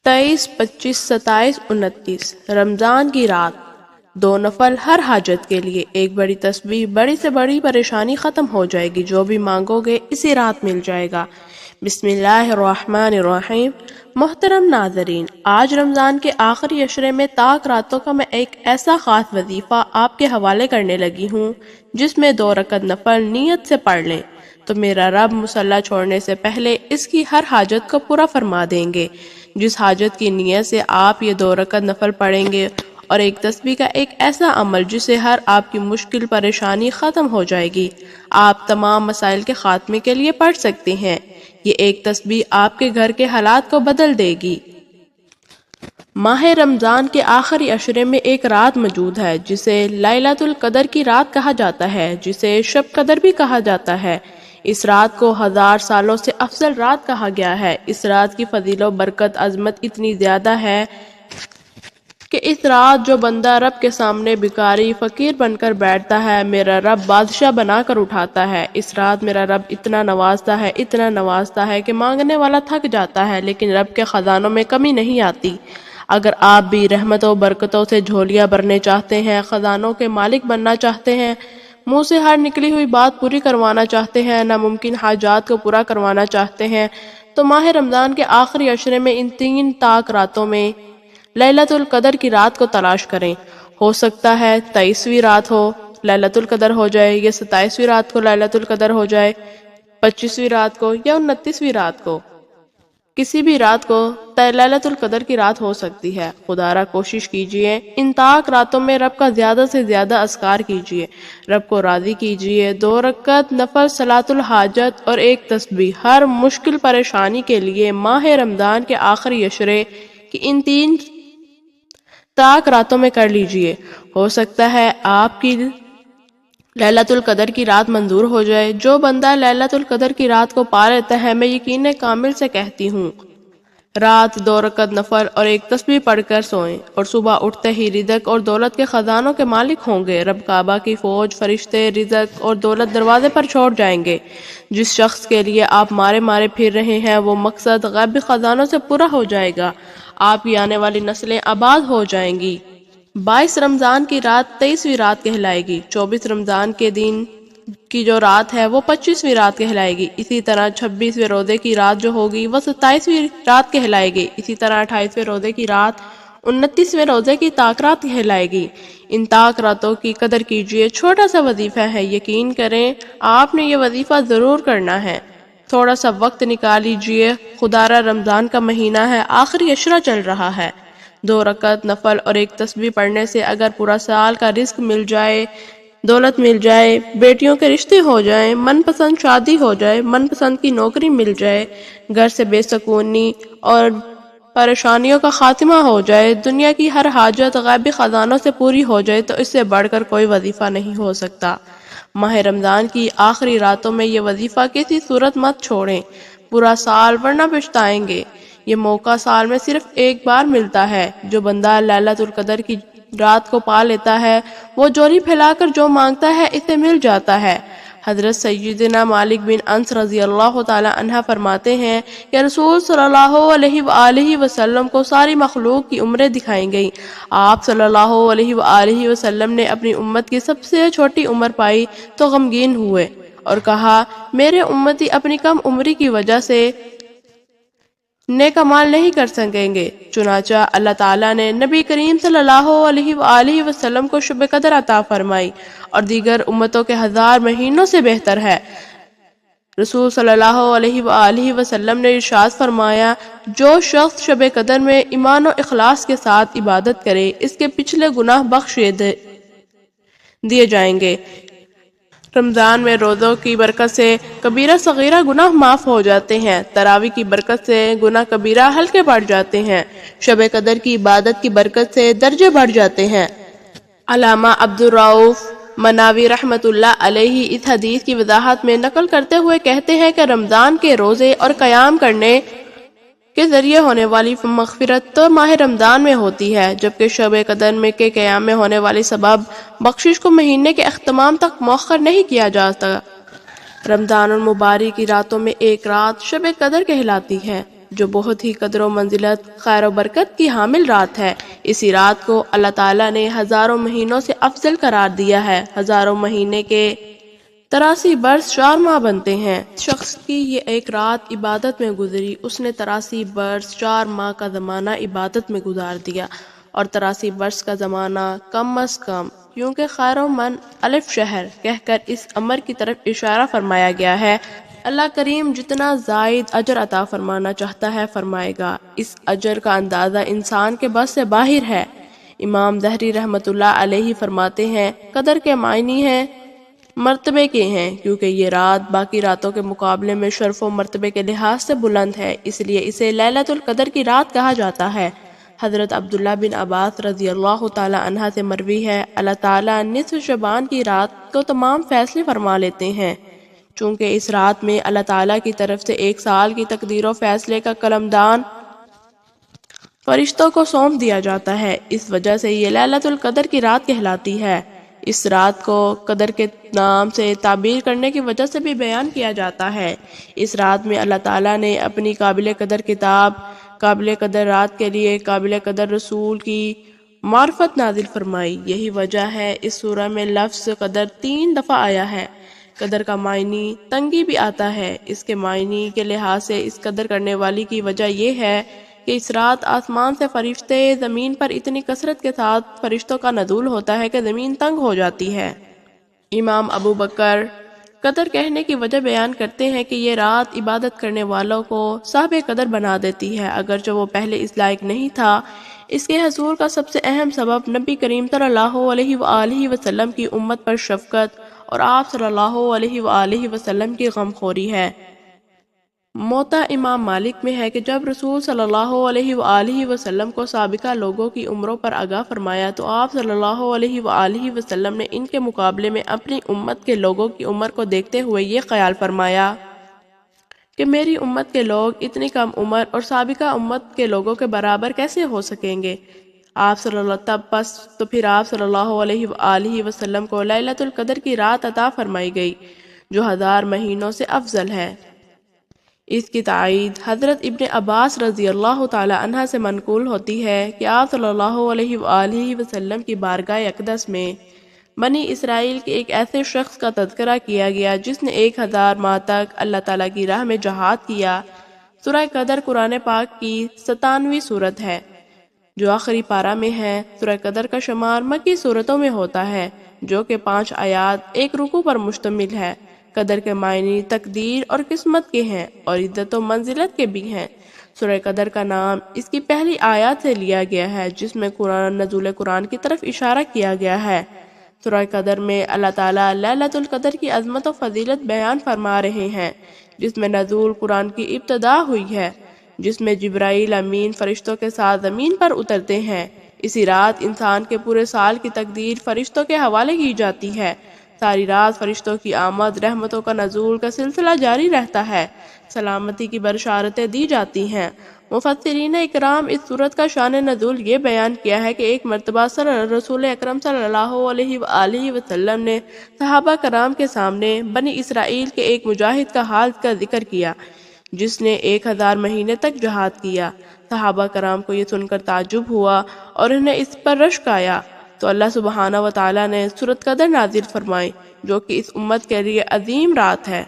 23, 25, 27, 29 رمضان کی رات 2 نفل ہر حاجت کے لیے، ایک بڑی تسبیح، بڑی سے بڑی پریشانی ختم ہو جائے گی، جو بھی مانگو گے اسی رات مل جائے گا۔ بسم اللہ الرحمن الرحیم۔ محترم ناظرین، آج رمضان کے آخری عشرے میں طاق راتوں کا میں ایک ایسا خاص وظیفہ آپ کے حوالے کرنے لگی ہوں جس میں 2 رکعت نفل نیت سے پڑھ لیں تو میرا رب مصلی چھوڑنے سے پہلے اس کی ہر حاجت کو پورا فرما دیں گے۔ جس حاجت کی نیت سے آپ یہ 2 رکعت نفل پڑھیں گے اور ایک تسبیح کا ایک ایسا عمل جسے ہر آپ کی مشکل پریشانی ختم ہو جائے گی، آپ تمام مسائل کے خاتمے کے لیے پڑھ سکتے ہیں۔ یہ ایک تسبیح آپ کے گھر کے حالات کو بدل دے گی۔ ماہ رمضان کے آخری عشرے میں ایک رات موجود ہے جسے لیلۃ القدر کی رات کہا جاتا ہے، جسے شب قدر بھی کہا جاتا ہے۔ اس رات کو 1000 سالوں سے افضل رات کہا گیا ہے۔ اس رات کی فضیلت و برکت عظمت اتنی زیادہ ہے کہ اس رات جو بندہ رب کے سامنے بھکاری فقیر بن کر بیٹھتا ہے، میرا رب بادشاہ بنا کر اٹھاتا ہے۔ اس رات میرا رب اتنا نوازتا ہے کہ مانگنے والا تھک جاتا ہے، لیکن رب کے خزانوں میں کمی نہیں آتی۔ اگر آپ بھی رحمت و برکتوں سے جھولیاں بھرنے چاہتے ہیں، خزانوں کے مالک بننا چاہتے ہیں، منہ سے ہر نکلی ہوئی بات پوری کروانا چاہتے ہیں، ناممکن حاجات کو پورا کروانا چاہتے ہیں، تو ماہ رمضان کے آخری عشرے میں ان 3 طاق راتوں میں لیلۃ القدر کی رات کو تلاش کریں۔ ہو سکتا ہے 23ویں رات ہو لیلۃ القدر ہو جائے، یا 27ویں رات کو لیلۃ القدر ہو جائے، 25ویں رات کو یا 29ویں رات کو، کسی بھی رات کو لیلۃ القدر کی رات ہو سکتی ہے۔ خدا را کوشش کیجئے ان طاق راتوں میں رب کا زیادہ سے زیادہ اذکار کیجئے، رب کو راضی کیجئے۔ 2 رکعت نفل صلاۃ الحاجت اور ایک تسبیح ہر مشکل پریشانی کے لیے ماہ رمضان کے آخری عشرے کی ان 3 طاق راتوں میں کر لیجئے۔ ہو سکتا ہے آپ کی لیلۃ القدر کی رات منظور ہو جائے۔ جو بندہ لیلۃ القدر کی رات کو پا لیتا ہے، میں یقین کامل سے کہتی ہوں، رات 2 رکعت نفل اور ایک تسبیح پڑھ کر سوئیں اور صبح اٹھتے ہی رزق اور دولت کے خزانوں کے مالک ہوں گے۔ رب کعبہ کی فوج فرشتے رزق اور دولت دروازے پر چھوڑ جائیں گے۔ جس شخص کے لیے آپ مارے پھر رہے ہیں، وہ مقصد غیبی خزانوں سے پورا ہو جائے گا۔ آپ کی آنے والی نسلیں آباد ہو جائیں گی۔ 22 رمضان کی رات 23ویں رات کہلائے گی۔ 24 رمضان کے دن کی جو رات ہے وہ 25ویں رات کہلائے گی۔ اسی طرح 26ویں روزے کی رات جو ہوگی وہ 27ویں رات کہلائے گی۔ اسی طرح 28ویں روزے کی رات 29ویں روزے کی طاق رات کہلائے گی۔ ان طاق راتوں کی قدر کیجئے۔ چھوٹا سا وظیفہ ہے، یقین کریں آپ نے یہ وظیفہ ضرور کرنا ہے۔ تھوڑا سا وقت نکال لیجئے۔ خدا را رمضان کا مہینہ ہے، آخری عشرہ چل رہا ہے۔ 2 رکعت نفل اور ایک تسبیح پڑھنے سے اگر پورا سال کا رزق مل جائے، دولت مل جائے، بیٹیوں کے رشتے ہو جائیں، من پسند شادی ہو جائے، من پسند کی نوکری مل جائے، گھر سے بے سکونی اور پریشانیوں کا خاتمہ ہو جائے، دنیا کی ہر حاجت غیبی خزانوں سے پوری ہو جائے، تو اس سے بڑھ کر کوئی وظیفہ نہیں ہو سکتا۔ ماہ رمضان کی آخری راتوں میں یہ وظیفہ کسی صورت مت چھوڑیں، پورا سال ورنہ پچھتائیں گے۔ یہ موقع سال میں صرف ایک بار ملتا ہے۔ جو بندہ لیلۃ القدر کی رات کو پا لیتا ہے، وہ جولی پھیلا کر جو مانگتا ہے اسے مل جاتا ہے۔ حضرت سیدنا مالک بن انس رضی اللہ تعالی عنہ فرماتے ہیں کہ رسول صلی اللہ علیہ وآلہ وسلم کو ساری مخلوق کی عمریں دکھائیں گئیں۔ آپ صلی اللہ علیہ وآلہ وسلم نے اپنی امت کی سب سے چھوٹی عمر پائی تو غمگین ہوئے اور کہا، میرے امتی اپنی کم عمری کی وجہ سے نیک اعمال نہیں کر سکیں گے۔ چنانچہ اللہ تعالیٰ نے نبی کریم صلی اللہ علیہ وآلہ وسلم کو شب قدر عطا فرمائی اور دیگر امتوں کے 1000 مہینوں سے بہتر ہے۔ رسول صلی اللہ علیہ وآلہ وسلم نے ارشاد فرمایا، جو شخص شب قدر میں ایمان و اخلاص کے ساتھ عبادت کرے، اس کے پچھلے گناہ بخش دیے جائیں گے۔ رمضان میں روزوں کی برکت سے کبیرہ صغیرہ گناہ معاف ہو جاتے ہیں، تراویح کی برکت سے گناہ کبیرہ ہلکے بڑھ جاتے ہیں، شب قدر کی عبادت کی برکت سے درجے بڑھ جاتے ہیں۔ علامہ عبدالرؤف مناوی رحمۃ اللہ علیہ اس حدیث کی وضاحت میں نقل کرتے ہوئے کہتے ہیں کہ رمضان کے روزے اور قیام کرنے کے ذریعے ہونے والی مغفرت تو ماہ رمضان میں ہوتی ہے، جبکہ شب قدر میں کے قیام میں ہونے والی سبب بخشش کو مہینے کے اختتام تک مؤخر نہیں کیا جاتا۔ رمضان المبارک کی راتوں میں ایک رات شب قدر کہلاتی ہے۔ جو بہت ہی قدر و منزلت، خیر و برکت کی حامل رات ہے۔ اسی رات کو اللہ تعالیٰ نے ہزاروں مہینوں سے افضل قرار دیا ہے۔ ہزاروں مہینے کے 83 برس 4 ماہ بنتے ہیں۔ شخص کی یہ ایک رات عبادت میں گزری، اس نے 83 برس 4 ماہ کا زمانہ عبادت میں گزار دیا، اور 83 برس کا زمانہ کم از کم، کیونکہ خیر و من الف شہر کہہ کر اس امر کی طرف اشارہ فرمایا گیا ہے۔ اللہ کریم جتنا زائد اجر عطا فرمانا چاہتا ہے فرمائے گا۔ اس اجر کا اندازہ انسان کے بس سے باہر ہے۔ امام ظہری رحمۃ اللہ علیہ فرماتے ہیں، قدر کے معنی ہیں مرتبے کے ہیں، کیونکہ یہ رات باقی راتوں کے مقابلے میں شرف و مرتبے کے لحاظ سے بلند ہے، اس لیے اسے لیلۃ القدر کی رات کہا جاتا ہے۔ حضرت عبداللہ بن عباس رضی اللہ تعالی عنہ سے مروی ہے، اللہ تعالیٰ نصف شعبان کی رات کو تمام فیصلے فرما لیتے ہیں، چونکہ اس رات میں اللہ تعالیٰ کی طرف سے 1 سال کی تقدیر و فیصلے کا قلمدان فرشتوں کو سونپ دیا جاتا ہے، اس وجہ سے یہ لیلۃ القدر کی رات کہلاتی ہے۔ اس رات کو قدر کے نام سے تعبیر کرنے کی وجہ سے بھی بیان کیا جاتا ہے۔ اس رات میں اللہ تعالیٰ نے اپنی قابل قدر کتاب، قابل قدر رات کے لیے قابل قدر رسول کی معرفت نازل فرمائی۔ یہی وجہ ہے اس سورہ میں لفظ قدر 3 دفعہ آیا ہے۔ قدر کا معنی تنگی بھی آتا ہے۔ اس کے معنی کے لحاظ سے اس قدر کرنے والی کی وجہ یہ ہے کہ اس رات آسمان سے فرشتے زمین پر اتنی کثرت کے ساتھ فرشتوں کا نزول ہوتا ہے کہ زمین تنگ ہو جاتی ہے۔ امام ابو بکر قدر کہنے کی وجہ بیان کرتے ہیں کہ یہ رات عبادت کرنے والوں کو صاحب قدر بنا دیتی ہے، اگرچہ وہ پہلے اس لائق نہیں تھا۔ اس کے حصول کا سب سے اہم سبب نبی کریم صلی اللہ علیہ وآلہ وسلم کی امت پر شفقت اور آپ صلی اللہ علیہ وآلہ وسلم کی غمخوری ہے۔ موطا امام مالک میں ہے کہ جب رسول صلی اللہ علیہ وآلہ وسلم کو سابقہ لوگوں کی عمروں پر آگاہ فرمایا تو آپ صلی اللہ علیہ وآلہ وسلم نے ان کے مقابلے میں اپنی امت کے لوگوں کی عمر کو دیکھتے ہوئے یہ خیال فرمایا کہ میری امت کے لوگ اتنی کم عمر اور سابقہ امت کے لوگوں کے برابر کیسے ہو سکیں گے۔ پھر آپ صلی اللہ علیہ وآلہ وسلم کو لیلۃ القدر کی رات عطا فرمائی گئی، جو 1000 مہینوں سے افضل ہے۔ اس کی تائید حضرت ابن عباس رضی اللہ تعالی عنہ سے منقول ہوتی ہے کہ آپ صلی اللہ علیہ وآلہ وسلم کی بارگاہ اقدس میں بنی اسرائیل کے ایک ایسے شخص کا تذکرہ کیا گیا جس نے 1000 ماہ تک اللہ تعالیٰ کی راہ میں جہاد کیا۔ سورہ قدر قرآن پاک کی 97ویں سورت ہے، جو آخری پارہ میں ہے۔ سورہ قدر کا شمار مکی سورتوں میں ہوتا ہے، جو کہ 5 آیات ایک رکوع پر مشتمل ہے۔ قدر کے معنی تقدیر اور قسمت کے ہیں اور عزت و منزلت کے بھی ہیں۔ سورہ قدر کا نام اس کی پہلی آیات سے لیا گیا ہے، جس میں نزول قرآن کی طرف اشارہ کیا گیا ہے۔ سورہ قدر میں اللہ تعالیٰ لیلۃ القدر کی عظمت و فضیلت بیان فرما رہے ہیں، جس میں نزول قرآن کی ابتدا ہوئی ہے، جس میں جبرائیل امین فرشتوں کے ساتھ زمین پر اترتے ہیں۔ اسی رات انسان کے پورے سال کی تقدیر فرشتوں کے حوالے کی جاتی ہے۔ ساری رات فرشتوں کی آمد، رحمتوں کا نزول کا سلسلہ جاری رہتا ہے، سلامتی کی بشارتیں دی جاتی ہیں۔ مفسرین اکرام اس سورت کا شان نزول یہ بیان کیا ہے کہ ایک مرتبہ رسول اکرم صلی اللہ علیہ وآلہ وسلم نے صحابہ کرام کے سامنے بنی اسرائیل کے ایک مجاہد کا حال کا ذکر کیا جس نے 1000 مہینے تک جہاد کیا۔ صحابہ کرام کو یہ سن کر تعجب ہوا اور انہیں اس پر رشک آیا، تو اللہ سبحانہ و تعالیٰ نے سورۃ قدر نازل فرمائی، جو کہ اس امت کے لیے عظیم رات ہے۔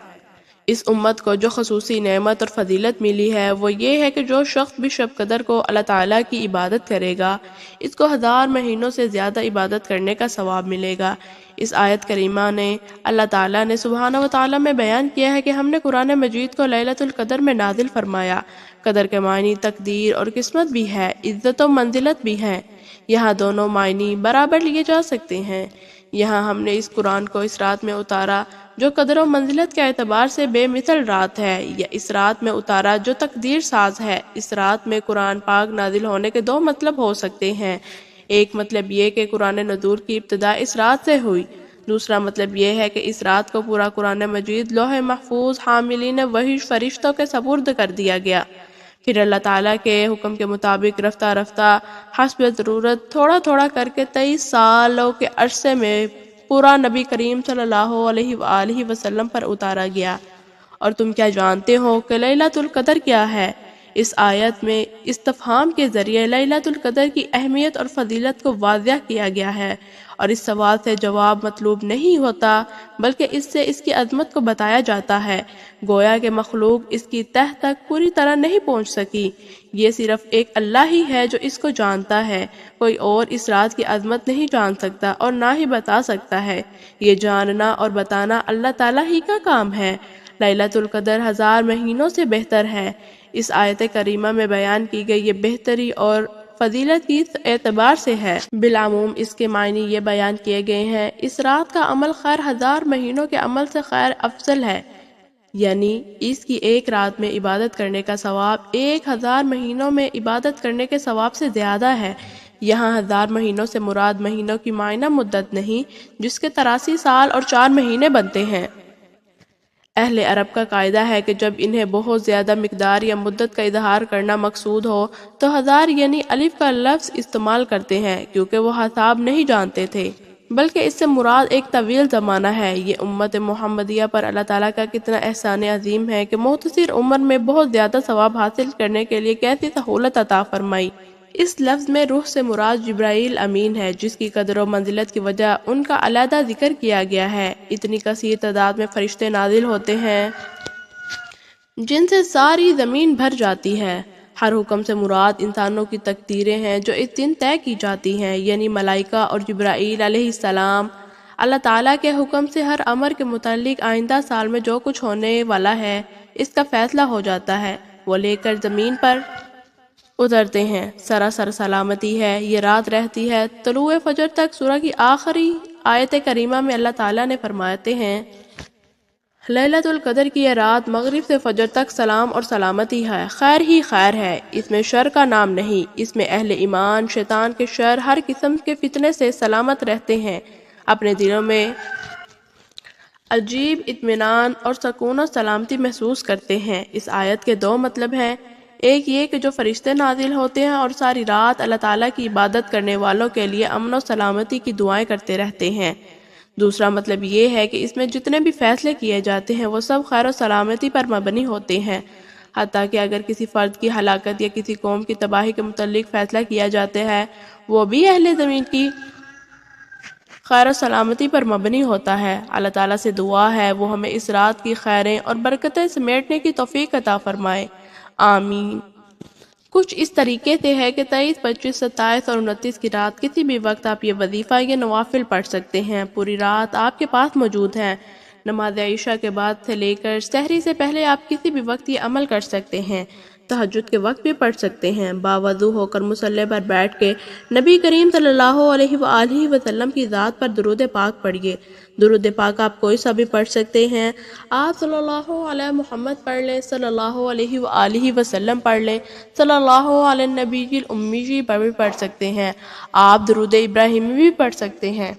اس امت کو جو خصوصی نعمت اور فضیلت ملی ہے وہ یہ ہے کہ جو شخص بھی شب قدر کو اللہ تعالیٰ کی عبادت کرے گا، اس کو 1000 مہینوں سے زیادہ عبادت کرنے کا ثواب ملے گا۔ اس آیت کریمہ نے اللہ تعالیٰ نے سبحانہ و تعالیٰ میں بیان کیا ہے کہ ہم نے قرآن مجید کو لیلۃ القدر میں نازل فرمایا۔ قدر کے معنی تقدیر اور قسمت بھی ہے، عزت و منزلت بھی ہے۔ یہاں دونوں معنی برابر لیے جا سکتے ہیں۔ یہاں ہم نے اس قرآن کو اس رات میں اتارا جو قدر و منزلت کے اعتبار سے بے مثل رات ہے، یا اس رات میں اتارا جو تقدیر ساز ہے۔ اس رات میں قرآن پاک نازل ہونے کے 2 مطلب ہو سکتے ہیں۔ ایک مطلب یہ کہ قرآن نزول کی ابتدا اس رات سے ہوئی، دوسرا مطلب یہ ہے کہ اس رات کو پورا قرآن مجید لوح محفوظ حاملین وحی فرشتوں کے سپرد کر دیا گیا، پھر اللہ تعالیٰ کے حکم کے مطابق رفتہ رفتہ حسب ضرورت تھوڑا تھوڑا کر کے 23 سالوں کے عرصے میں پورا نبی کریم صلی اللہ علیہ وآلہ وسلم پر اتارا گیا۔ اور تم کیا جانتے ہو کہ لیلۃ القدر کیا ہے؟ اس آیت میں استفہام کے ذریعے لیلۃ القدر کی اہمیت اور فضیلت کو واضح کیا گیا ہے، اور اس سوال سے جواب مطلوب نہیں ہوتا بلکہ اس سے اس کی عظمت کو بتایا جاتا ہے۔ گویا کہ مخلوق اس کی تہ تک پوری طرح نہیں پہنچ سکی، یہ صرف ایک اللہ ہی ہے جو اس کو جانتا ہے، کوئی اور اس راز کی عظمت نہیں جان سکتا اور نہ ہی بتا سکتا ہے۔ یہ جاننا اور بتانا اللہ تعالیٰ ہی کا کام ہے۔ لیلۃ القدر 1000 مہینوں سے بہتر ہے۔ اس آیت کریمہ میں بیان کی گئی یہ بہتری اور فضیلت کس اعتبار سے ہے؟ بالعموم اس کے معنی یہ بیان کیے گئے ہیں، اس رات کا عمل خیر 1000 مہینوں کے عمل سے خیر افضل ہے، یعنی اس کی ایک رات میں عبادت کرنے کا ثواب 1000 مہینوں میں عبادت کرنے کے ثواب سے زیادہ ہے۔ یہاں 1000 مہینوں سے مراد مہینوں کی معینہ مدت نہیں، جس کے 83 سال اور 4 مہینے بنتے ہیں۔ اہل عرب کا قاعدہ ہے کہ جب انہیں بہت زیادہ مقدار یا مدت کا اظہار کرنا مقصود ہو تو 1000 یعنی الف کا لفظ استعمال کرتے ہیں، کیونکہ وہ حساب نہیں جانتے تھے، بلکہ اس سے مراد ایک طویل زمانہ ہے۔ یہ امت محمدیہ پر اللہ تعالیٰ کا کتنا احسان عظیم ہے کہ مختصر عمر میں بہت زیادہ ثواب حاصل کرنے کے لیے کیسی سہولت عطا فرمائی۔ اس لفظ میں روح سے مراد جبرائیل امین ہے، جس کی قدر و منزلت کی وجہ ان کا علیحدہ ذکر کیا گیا ہے۔ اتنی کثیر تعداد میں فرشتے نازل ہوتے ہیں جن سے ساری زمین بھر جاتی ہے۔ ہر حکم سے مراد انسانوں کی تقدیریں ہیں جو اس دن طے کی جاتی ہیں، یعنی ملائکہ اور جبرائیل علیہ السلام۔ اللہ تعالیٰ کے حکم سے ہر امر کے متعلق آئندہ سال میں جو کچھ ہونے والا ہے اس کا فیصلہ ہو جاتا ہے، وہ لے کر زمین پر اترتے ہیں۔ سراسر سلامتی ہے، یہ رات رہتی ہے طلوع فجر تک۔ سورہ کی آخری آیت کریمہ میں اللہ تعالیٰ نے فرماتے ہیں، لیلۃ القدر کی یہ رات مغرب سے فجر تک سلام اور سلامتی ہے، خیر ہی خیر ہے، اس میں شر کا نام نہیں، اس میں اہل ایمان شیطان کے شر ہر قسم کے فتنے سے سلامت رہتے ہیں، اپنے دلوں میں عجیب اطمینان اور سکون و سلامتی محسوس کرتے ہیں۔ اس آیت کے 2 مطلب ہیں، ایک یہ کہ جو فرشتے نازل ہوتے ہیں اور ساری رات اللہ تعالیٰ کی عبادت کرنے والوں کے لیے امن و سلامتی کی دعائیں کرتے رہتے ہیں۔ دوسرا مطلب یہ ہے کہ اس میں جتنے بھی فیصلے کیے جاتے ہیں وہ سب خیر و سلامتی پر مبنی ہوتے ہیں، حتیٰ کہ اگر کسی فرد کی ہلاکت یا کسی قوم کی تباہی کے متعلق فیصلہ کیا جاتا ہے وہ بھی اہل زمین کی خیر و سلامتی پر مبنی ہوتا ہے۔ اللہ تعالیٰ سے دعا ہے وہ ہمیں اس رات کی خیریں اور برکتیں سمیٹنے کی توفیق عطا فرمائے، آمین۔ کچھ اس طریقے سے ہے کہ 23، 25، 27 اور 29 کی رات کسی بھی وقت آپ یہ وظیفہ یا نوافل پڑھ سکتے ہیں، پوری رات آپ کے پاس موجود ہیں۔ نماز عشاء کے بعد سے لے کر سحری سے پہلے آپ کسی بھی وقت یہ عمل کر سکتے ہیں، تہجد کے وقت بھی پڑھ سکتے ہیں۔ باوضو ہو کر مصلی پر بیٹھ کے نبی کریم صلی اللہ علیہ وآلہ وسلم کی ذات پر درود پاک پڑھیے۔ درود پاک آپ کوئی سا بھی پڑھ سکتے ہیں، آپ صلی اللہ علیہ محمد پڑھ لیں، صلی اللہ علیہ وآلہ وسلم پڑھ لیں، صلی اللہ علیہ نبی الامی پر بھی پڑھ سکتے ہیں، آپ درود ابراہیمی بھی پڑھ سکتے ہیں۔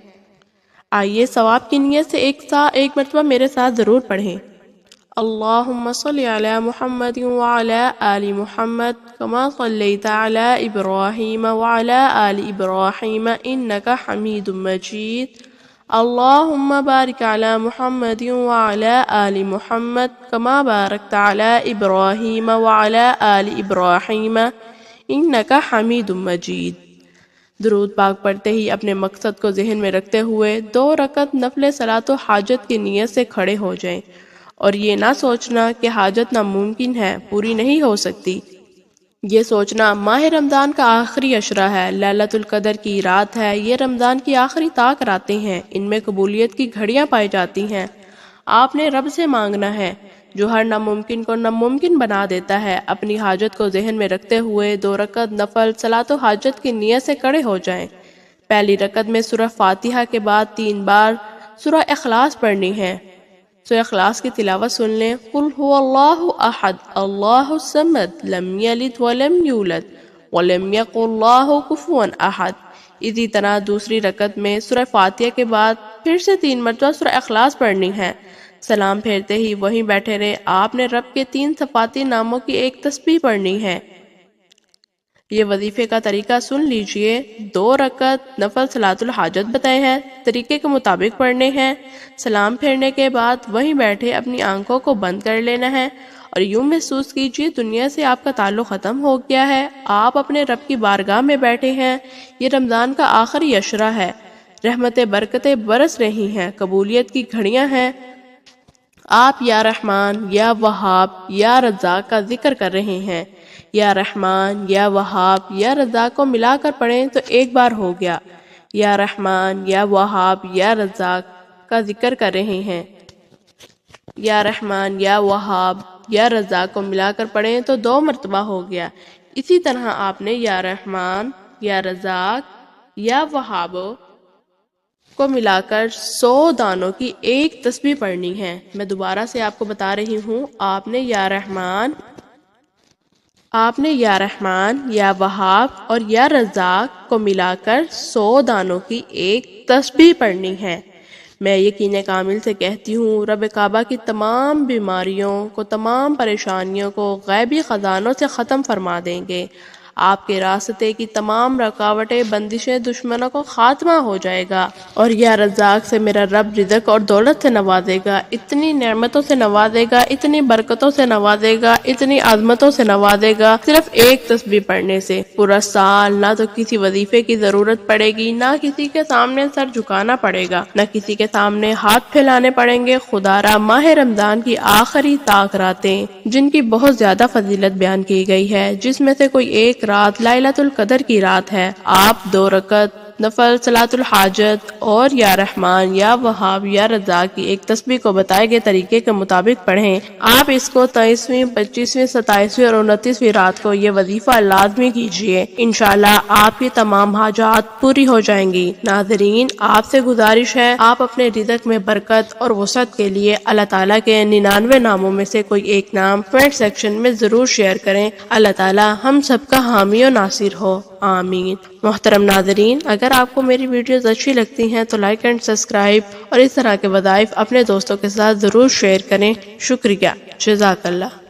آئیے ثواب کی نیت سے ایک مرتبہ میرے ساتھ ضرور پڑھیں۔ اللہم صلی علی محمد وعلی آل محمد کما صلیت علی ابراہیم وعلی آل ابراہیم انکا حمید مجید۔ اللہم بارک علی محمد وعلی آل محمد کما بارکت علی ابراہیم وعلی آل ابراہیم انکا حمید مجید۔ درود پاک پڑھتے ہی اپنے مقصد کو ذہن میں رکھتے ہوئے 2 رکعت نفل صلاۃ و حاجت کی نیت سے کھڑے ہو جائیں، اور یہ نہ سوچنا کہ حاجت ناممکن ہے، پوری نہیں ہو سکتی۔ یہ سوچنا ماہ رمضان کا آخری عشرہ ہے، لیلۃ القدر کی رات ہے، یہ رمضان کی آخری طاق راتیں ہیں، ان میں قبولیت کی گھڑیاں پائی جاتی ہیں۔ آپ نے رب سے مانگنا ہے جو ہر ناممکن کو ناممکن بنا دیتا ہے۔ اپنی حاجت کو ذہن میں رکھتے ہوئے 2 رکعت نفل صلاۃ و حاجت کی نیت سے کھڑے ہو جائیں۔ پہلی رکعت میں سورہ فاتحہ کے بعد 3 بار سورہ اخلاص پڑھنی ہے۔ سورہ اخلاص کی تلاوت سن لیں۔ قل هو اللہ احد اللہ الصمد لم یلد ولم یولد ولم یکن له کفوا احد۔ اسی طرح دوسری رکعت میں سورہ فاتحہ کے بعد پھر سے 3 مرتبہ سورہ اخلاص پڑھنی ہے۔ سلام پھیرتے ہی وہیں بیٹھے رہے، آپ نے رب کے 3 صفاتی ناموں کی ایک تسبیح پڑھنی ہے۔ یہ وظیفے کا طریقہ سن لیجئے۔ 2 رکعت نفل صلاۃ الحاجت بتائے ہیں، طریقے کے مطابق پڑھنے ہیں۔ سلام پھیرنے کے بعد وہیں بیٹھے اپنی آنکھوں کو بند کر لینا ہے اور یوں محسوس کیجیے دنیا سے آپ کا تعلق ختم ہو گیا ہے، آپ اپنے رب کی بارگاہ میں بیٹھے ہیں۔ یہ رمضان کا آخری عشرہ ہے، رحمتیں برکتیں برس رہی ہیں، قبولیت کی گھڑیاں ہیں۔ آپ یا رحمان یا وہاب یا رزاق کا ذکر کر رہے ہیں۔ یا رحمان یا وہاب یا رزاق کو ملا کر پڑھیں تو ایک بار ہو گیا۔ یا رحمان یا وہاب یا رزاق کا ذکر کر رہے ہیں۔ یا رحمان یا وہاب یا رزاق کو ملا کر پڑھیں تو 2 مرتبہ ہو گیا۔ اسی طرح آپ نے یا رحمان یا رزاق یا وہاب کو ملا کر 100 دانوں کی ایک تسبیح پڑھنی ہے۔ میں دوبارہ سے آپ کو بتا رہی ہوں، آپ نے یا رحمان یا وہاب اور یا رزاق کو ملا کر 100 دانوں کی ایک تسبیح پڑھنی ہے۔ میں یقین کامل سے کہتی ہوں رب کعبہ کی تمام بیماریوں کو، تمام پریشانیوں کو غیبی خزانوں سے ختم فرما دیں گے۔ آپ کے راستے کی تمام رکاوٹیں، بندشیں، دشمنوں کو خاتمہ ہو جائے گا، اور یا رزاق سے میرا رب رزق اور دولت سے نوازے گا، اتنی نعمتوں سے نوازے گا، اتنی برکتوں سے نوازے گا، اتنی عظمتوں سے نوازے گا، صرف ایک تسبیح پڑھنے سے۔ پورا سال نہ تو کسی وظیفے کی ضرورت پڑے گی، نہ کسی کے سامنے سر جھکانا پڑے گا، نہ کسی کے سامنے ہاتھ پھیلانے پڑیں گے۔ خدا را ماہ رمضان کی آخری طاق راتیں، جن کی بہت زیادہ فضیلت بیان کی گئی ہے، جس میں سے کوئی ایک رات لیلۃ القدر کی رات ہے، آپ 2 رکعت نفل صلاۃ الحاجت اور یا رحمان یا وہاب یا رزاق کی ایک تسبیح کو بتائے گئے طریقے کے مطابق پڑھیں۔ آپ اس کو 23ویں، 25ویں، 27ویں اور 29ویں رات کو یہ وظیفہ لازمی کیجیے، انشاءاللہ آپ کی تمام حاجات پوری ہو جائیں گی۔ ناظرین، آپ سے گزارش ہے، آپ اپنے رزق میں برکت اور وسعت کے لیے اللہ تعالیٰ کے 99 ناموں میں سے کوئی ایک نام کمنٹ سیکشن میں ضرور شیئر کریں۔ اللہ تعالیٰ ہم سب کا حامی و ناصر ہو، آمین۔ محترم ناظرین، اگر آپ کو میری ویڈیوز اچھی لگتی ہیں تو لائک اینڈ سبسکرائب اور اس طرح کے وظائف اپنے دوستوں کے ساتھ ضرور شیئر کریں۔ شکریہ، جزاک اللہ۔